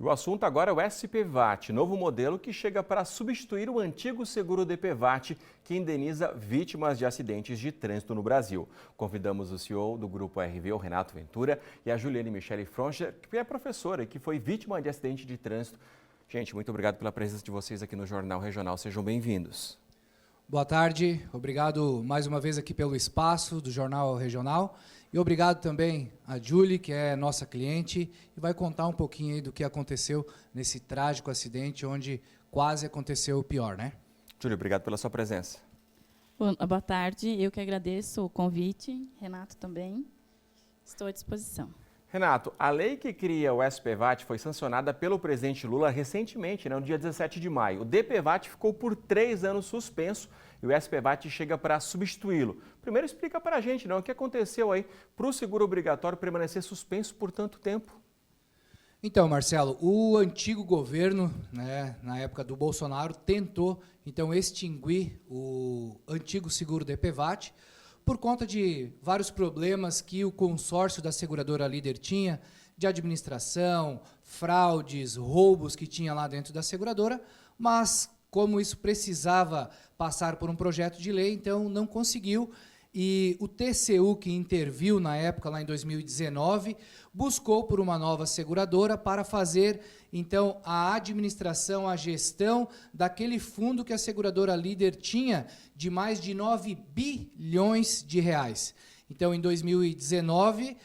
O assunto agora é o SPVAT, novo modelo que chega para substituir o antigo seguro DPVAT, que indeniza vítimas de acidentes de trânsito no Brasil. Convidamos o CEO do Grupo RV, o Renato Ventura, e a Juliane Michele Froncher, que é professora e que foi vítima de acidente de trânsito. Gente, muito obrigado pela presença de vocês aqui no Jornal Regional. Sejam bem-vindos. Boa tarde, obrigado mais uma vez aqui pelo espaço do Jornal Regional e obrigado também a Julie, que é nossa cliente e vai contar um pouquinho aí do que aconteceu nesse trágico acidente onde quase aconteceu o pior, né? Julie, obrigado pela sua presença. Boa tarde, eu que agradeço o convite, Renato também, estou à disposição. Renato, a lei que cria o SPVAT foi sancionada pelo presidente Lula recentemente, no dia 17 de maio. O DPVAT ficou por 3 anos suspenso e o SPVAT chega para substituí-lo. Primeiro explica para a gente, o que aconteceu aí para o seguro obrigatório permanecer suspenso por tanto tempo. Então, Marcelo, o antigo governo, na época do Bolsonaro, tentou então extinguir o antigo seguro DPVAT, por conta de vários problemas que o consórcio da seguradora líder tinha, de administração, fraudes, roubos que tinha lá dentro da seguradora, mas como isso precisava passar por um projeto de lei, então não conseguiu. E o TCU, que interviu na época, lá em 2019, buscou por uma nova seguradora para fazer, então, a administração, a gestão daquele fundo que a seguradora líder tinha de mais de 9 bilhões de reais. Então, em 2019,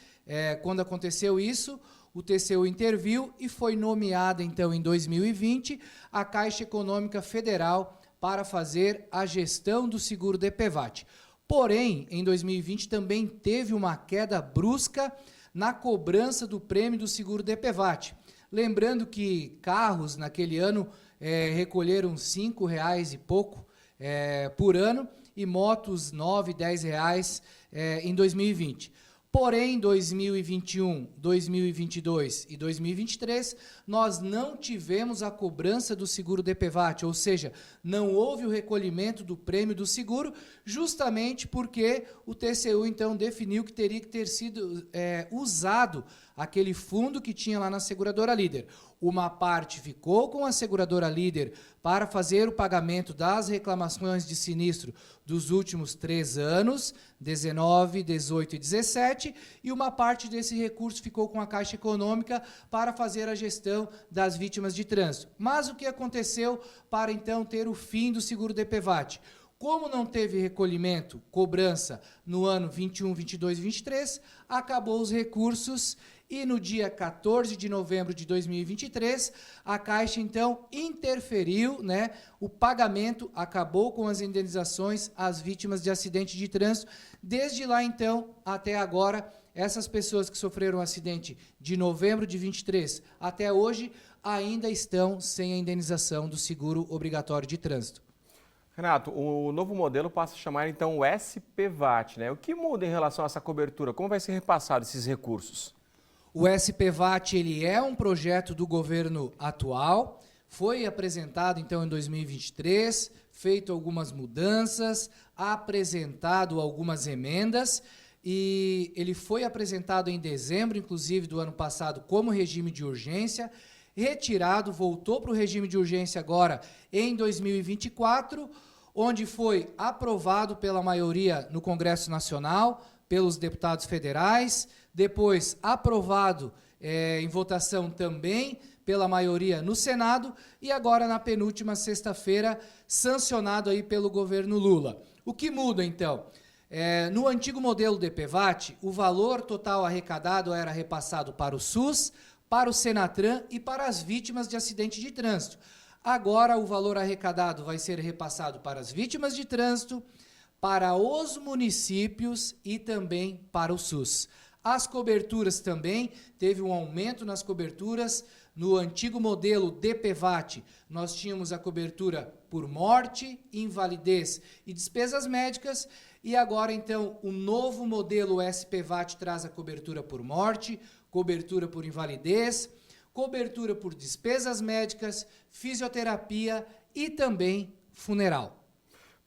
quando aconteceu isso, o TCU interviu e foi nomeada, então, em 2020, a Caixa Econômica Federal para fazer a gestão do seguro DPVAT. Porém, em 2020 também teve uma queda brusca na cobrança do prêmio do seguro DPVAT. Lembrando que carros naquele ano recolheram R$ 5,00 e pouco por ano e motos R$ 9, R$ 10 em 2020. Porém, em 2021, 2022 e 2023, nós não tivemos a cobrança do seguro DPVAT, ou seja, não houve o recolhimento do prêmio do seguro, justamente porque o TCU, então, definiu que teria que ter sido usado aquele fundo que tinha lá na seguradora líder. Uma parte ficou com a seguradora líder para fazer o pagamento das reclamações de sinistro dos últimos 3 anos, 19, 18 e 17, e uma parte desse recurso ficou com a Caixa Econômica para fazer a gestão das vítimas de trânsito. Mas o que aconteceu para, então, ter o fim do seguro DPVAT? Como não teve recolhimento, cobrança no ano 21, 22 e 23, acabou os recursos e no dia 14 de novembro de 2023, a Caixa, então, interferiu, o pagamento acabou com as indenizações às vítimas de acidente de trânsito. Desde lá, então, até agora, essas pessoas que sofreram um acidente de novembro de 23 até hoje ainda estão sem a indenização do seguro obrigatório de trânsito. Renato, o novo modelo passa a chamar, então, o SPVAT, O que muda em relação a essa cobertura? Como vai ser repassado esses recursos? O SPVAT ele é um projeto do governo atual, foi apresentado, então, em 2023, feito algumas mudanças, apresentado algumas emendas, e ele foi apresentado em dezembro, inclusive, do ano passado, como regime de urgência, retirado, voltou para o regime de urgência agora em 2024, onde foi aprovado pela maioria no Congresso Nacional, pelos deputados federais, depois aprovado em votação também pela maioria no Senado e agora na penúltima sexta-feira sancionado aí pelo governo Lula. O que muda então? No antigo modelo DPVAT, o valor total arrecadado era repassado para o SUS, para o Senatran e para as vítimas de acidente de trânsito. Agora o valor arrecadado vai ser repassado para as vítimas de trânsito, para os municípios e também para o SUS. As coberturas também, teve um aumento nas coberturas. No antigo modelo DPVAT, nós tínhamos a cobertura por morte, invalidez e despesas médicas, e agora, então, o novo modelo SPVAT traz a cobertura por morte, cobertura por invalidez, cobertura por despesas médicas, fisioterapia e também funeral.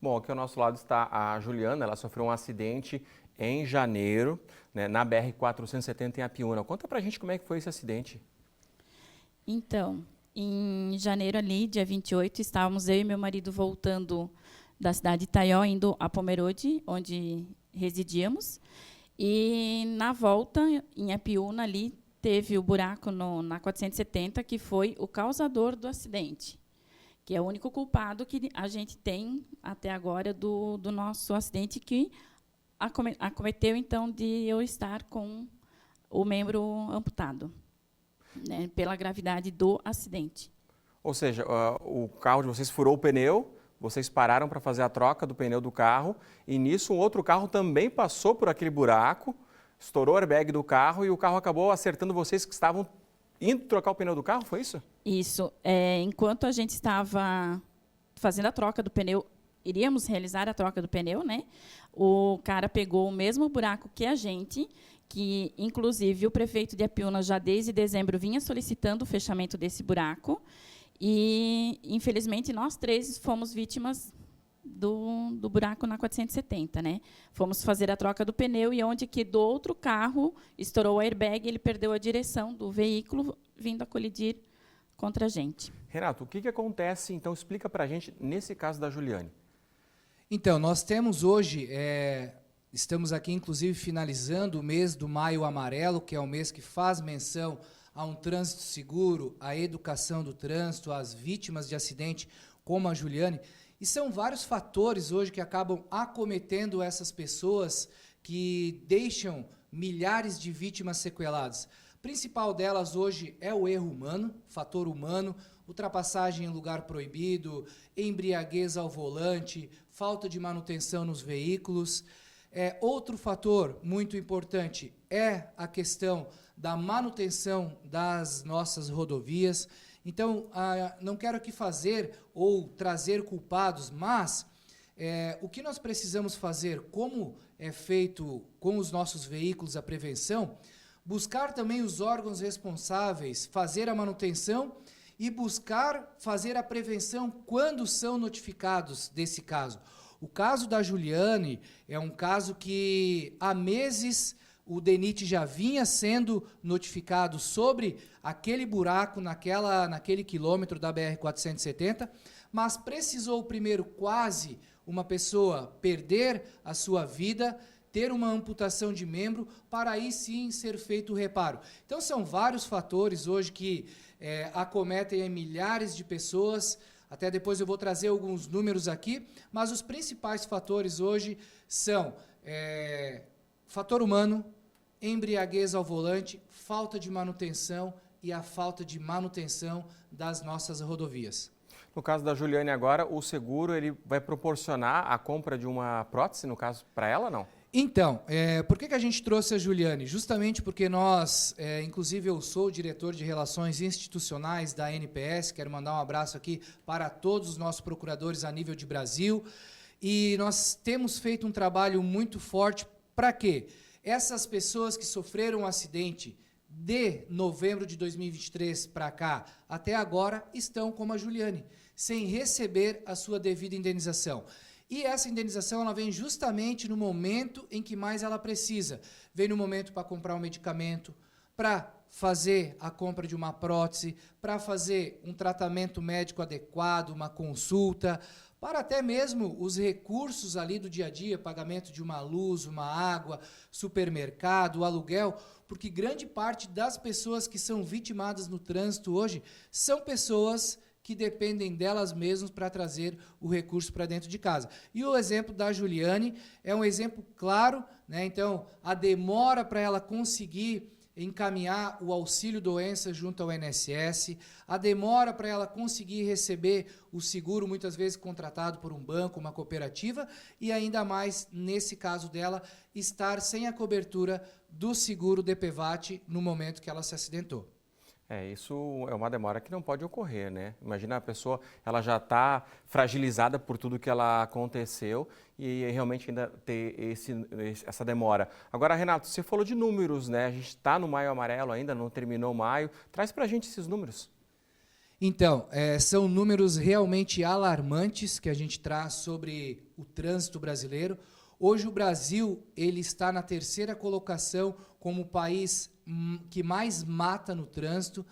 Bom, aqui ao nosso lado está a Juliana, ela sofreu um acidente em janeiro, na BR-470 em Apiúna. Conta pra gente como é que foi esse acidente. Então, em janeiro ali, dia 28, estávamos eu e meu marido voltando da cidade de Itaió, indo a Pomerode, onde residíamos. E, na volta, em Apiúna, ali, teve o buraco na 470, que foi o causador do acidente, que é o único culpado que a gente tem até agora do nosso acidente, que acometeu, então, de eu estar com o membro amputado, né, pela gravidade do acidente. Ou seja, o carro de vocês furou o pneu, vocês pararam para fazer a troca do pneu do carro e, nisso, um outro carro também passou por aquele buraco, estourou o airbag do carro e o carro acabou acertando vocês que estavam indo trocar o pneu do carro, foi isso? Isso. Enquanto a gente estava fazendo a troca do pneu, iríamos realizar a troca do pneu, né? O cara pegou o mesmo buraco que a gente, que, inclusive, o prefeito de Apiúna já desde dezembro vinha solicitando o fechamento desse buraco. E, infelizmente, nós três fomos vítimas do buraco na 470, né? Fomos fazer a troca do pneu e onde que do outro carro estourou o airbag, ele perdeu a direção do veículo, vindo a colidir contra a gente. Renato, o que acontece, então, explica para a gente, nesse caso da Juliane. Então, nós temos hoje, estamos aqui, inclusive, finalizando o mês do Maio Amarelo, que é o mês que faz menção a um trânsito seguro, à educação do trânsito, às vítimas de acidente, como a Juliane. E são vários fatores hoje que acabam acometendo essas pessoas que deixam milhares de vítimas sequeladas. A principal delas hoje é o erro humano, fator humano, ultrapassagem em lugar proibido, embriaguez ao volante, falta de manutenção nos veículos. Outro fator muito importante é a questão da manutenção das nossas rodovias. Então, não quero aqui fazer ou trazer culpados, mas o que nós precisamos fazer, como é feito com os nossos veículos a prevenção, buscar também os órgãos responsáveis, fazer a manutenção e buscar fazer a prevenção quando são notificados desse caso. O caso da Juliane é um caso que há meses o DENIT já vinha sendo notificado sobre aquele buraco naquele quilômetro da BR-470, mas precisou primeiro quase uma pessoa perder a sua vida, ter uma amputação de membro, para aí sim ser feito o reparo. Então são vários fatores hoje que acometem milhares de pessoas. Até depois eu vou trazer alguns números aqui, mas os principais fatores hoje são fator humano, embriaguez ao volante, falta de manutenção e a falta de manutenção das nossas rodovias. No caso da Juliane agora, o seguro ele vai proporcionar a compra de uma prótese, no caso, para ela, não? Então, por que a gente trouxe a Juliane? Justamente porque nós, inclusive eu sou o diretor de Relações Institucionais da NPS, quero mandar um abraço aqui para todos os nossos procuradores a nível de Brasil, e nós temos feito um trabalho muito forte para quê? Essas pessoas que sofreram um acidente de novembro de 2023 para cá, até agora, estão como a Juliane, sem receber a sua devida indenização. E essa indenização ela vem justamente no momento em que mais ela precisa. Vem no momento para comprar um medicamento, para fazer a compra de uma prótese, para fazer um tratamento médico adequado, uma consulta, para até mesmo os recursos ali do dia a dia, pagamento de uma luz, uma água, supermercado, aluguel, porque grande parte das pessoas que são vitimadas no trânsito hoje são pessoas que dependem delas mesmas para trazer o recurso para dentro de casa. E o exemplo da Juliane é um exemplo claro, né? Então, a demora para ela conseguir encaminhar o auxílio-doença junto ao INSS, a demora para ela conseguir receber o seguro, muitas vezes contratado por um banco, uma cooperativa, e ainda mais, nesse caso dela, estar sem a cobertura do seguro DPVAT no momento que ela se acidentou. Isso é uma demora que não pode ocorrer, né? Imagina a pessoa, ela já está fragilizada por tudo que ela aconteceu e realmente ainda ter essa demora. Agora, Renato, você falou de números, né? A gente está no Maio Amarelo ainda, não terminou maio. Traz para a gente esses números. Então, são números realmente alarmantes que a gente traz sobre o trânsito brasileiro. Hoje o Brasil ele está na 3ª colocação como o país que mais mata no trânsito.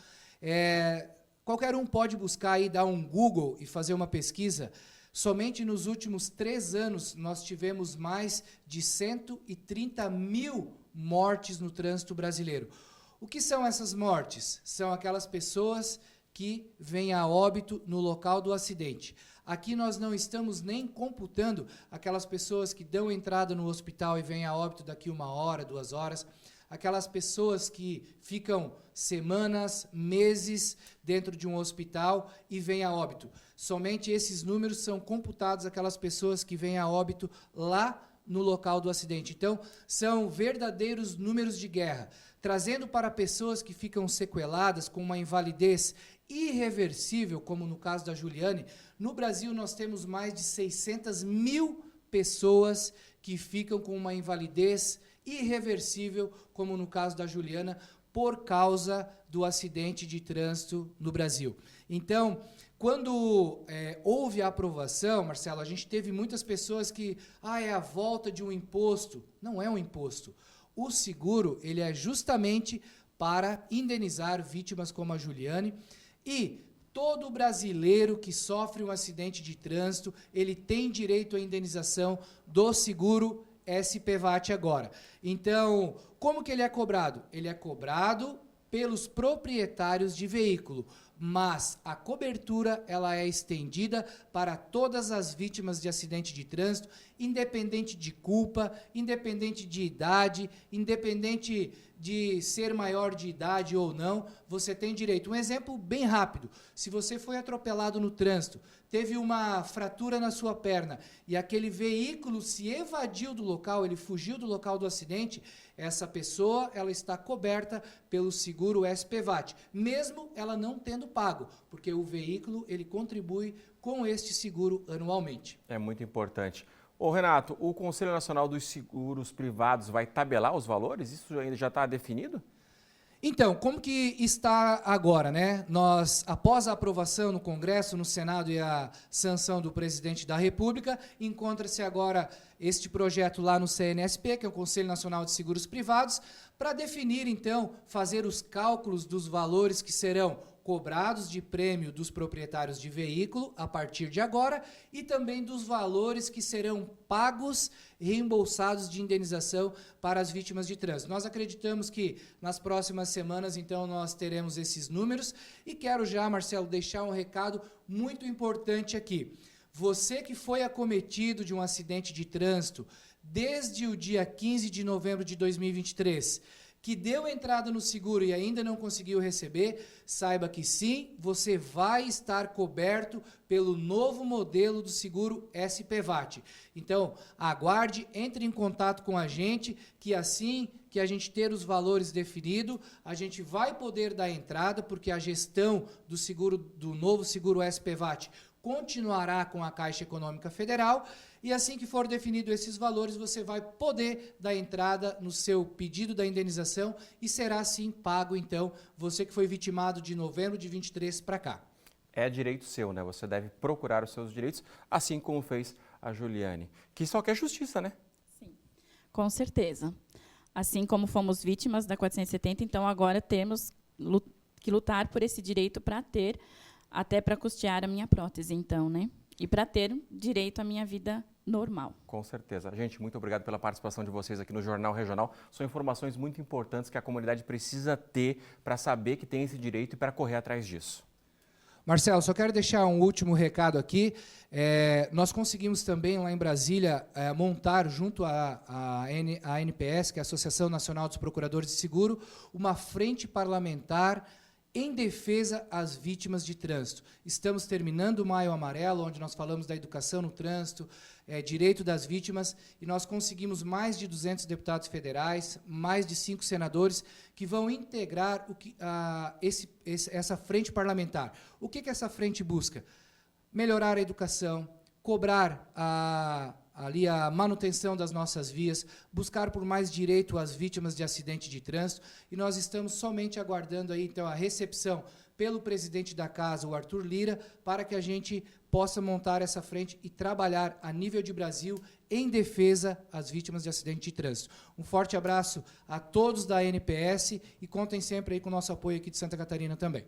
Qualquer um pode buscar e dar um Google e fazer uma pesquisa. Somente nos últimos 3 anos, nós tivemos mais de 130 mil mortes no trânsito brasileiro. O que são essas mortes? São aquelas pessoas que vêm a óbito no local do acidente. Aqui nós não estamos nem computando aquelas pessoas que dão entrada no hospital e vêm a óbito daqui 1 hora, 2 horas, aquelas pessoas que ficam semanas, meses dentro de um hospital e vêm a óbito. Somente esses números são computados aquelas pessoas que vêm a óbito lá no local do acidente. Então, são verdadeiros números de guerra, trazendo para pessoas que ficam sequeladas com uma invalidez irreversível, como no caso da Juliane. No Brasil, nós temos mais de 600 mil pessoas que ficam com uma invalidez irreversível, como no caso da Juliana, por causa do acidente de trânsito no Brasil. Então, quando houve a aprovação, Marcelo, a gente teve muitas pessoas que, é a volta de um imposto. Não é um imposto. O seguro, ele é justamente para indenizar vítimas como a Juliane, e todo brasileiro que sofre um acidente de trânsito, ele tem direito à indenização do seguro SPVAT agora. Então, como que ele é cobrado? Ele é cobrado pelos proprietários de veículo, mas a cobertura ela é estendida para todas as vítimas de acidente de trânsito, independente de culpa, independente de idade, independente de ser maior de idade ou não, você tem direito. Um exemplo bem rápido: se você foi atropelado no trânsito, teve uma fratura na sua perna e aquele veículo se evadiu do local, ele fugiu do local do acidente, essa pessoa ela está coberta pelo seguro SPVAT, mesmo ela não tendo pago, porque o veículo ele contribui com este seguro anualmente. É muito importante. Ô Renato, o Conselho Nacional dos Seguros Privados vai tabelar os valores? Isso ainda já está definido? Então, como que está agora, né? Nós, após a aprovação no Congresso, no Senado e a sanção do presidente da República, encontra-se agora este projeto lá no CNSP, que é o Conselho Nacional de Seguros Privados, para definir, então, fazer os cálculos dos valores que serão cobrados de prêmio dos proprietários de veículo a partir de agora e também dos valores que serão pagos e reembolsados de indenização para as vítimas de trânsito. Nós acreditamos que nas próximas semanas, então, nós teremos esses números e quero já, Marcelo, deixar um recado muito importante aqui. Você que foi acometido de um acidente de trânsito desde o dia 15 de novembro de 2023, que deu entrada no seguro e ainda não conseguiu receber, saiba que sim, você vai estar coberto pelo novo modelo do seguro SPVAT. Então, aguarde, entre em contato com a gente, que assim que a gente ter os valores definidos, a gente vai poder dar entrada, porque a gestão do seguro, do novo seguro SPVAT continuará com a Caixa Econômica Federal, e assim que for definido esses valores, você vai poder dar entrada no seu pedido da indenização e será assim pago, então, você que foi vitimado de novembro de 23 para cá. É direito seu, né? Você deve procurar os seus direitos, assim como fez a Juliane, que só quer justiça, né? Sim, com certeza. Assim como fomos vítimas da 470, então agora temos que lutar por esse direito para ter, até para custear a minha prótese, então, né? E para ter direito à minha vida normal. Com certeza. Gente, muito obrigado pela participação de vocês aqui no Jornal Regional. São informações muito importantes que a comunidade precisa ter para saber que tem esse direito e para correr atrás disso. Marcelo, só quero deixar um último recado aqui. Nós conseguimos também, lá em Brasília, montar, junto à ANPS, que é a Associação Nacional dos Procuradores de Seguro, uma frente parlamentar em defesa às vítimas de trânsito. Estamos terminando o Maio Amarelo, onde nós falamos da educação no trânsito, direito das vítimas, e nós conseguimos mais de 200 deputados federais, mais de 5 senadores, que vão integrar essa frente parlamentar. O que essa frente busca? Melhorar a educação, cobrar ali a manutenção das nossas vias, buscar por mais direito às vítimas de acidente de trânsito, e nós estamos somente aguardando aí, então, a recepção pelo presidente da casa, o Arthur Lira, para que a gente possa montar essa frente e trabalhar a nível de Brasil em defesa às vítimas de acidente de trânsito. Um forte abraço a todos da ANPS e contem sempre aí com o nosso apoio aqui de Santa Catarina também.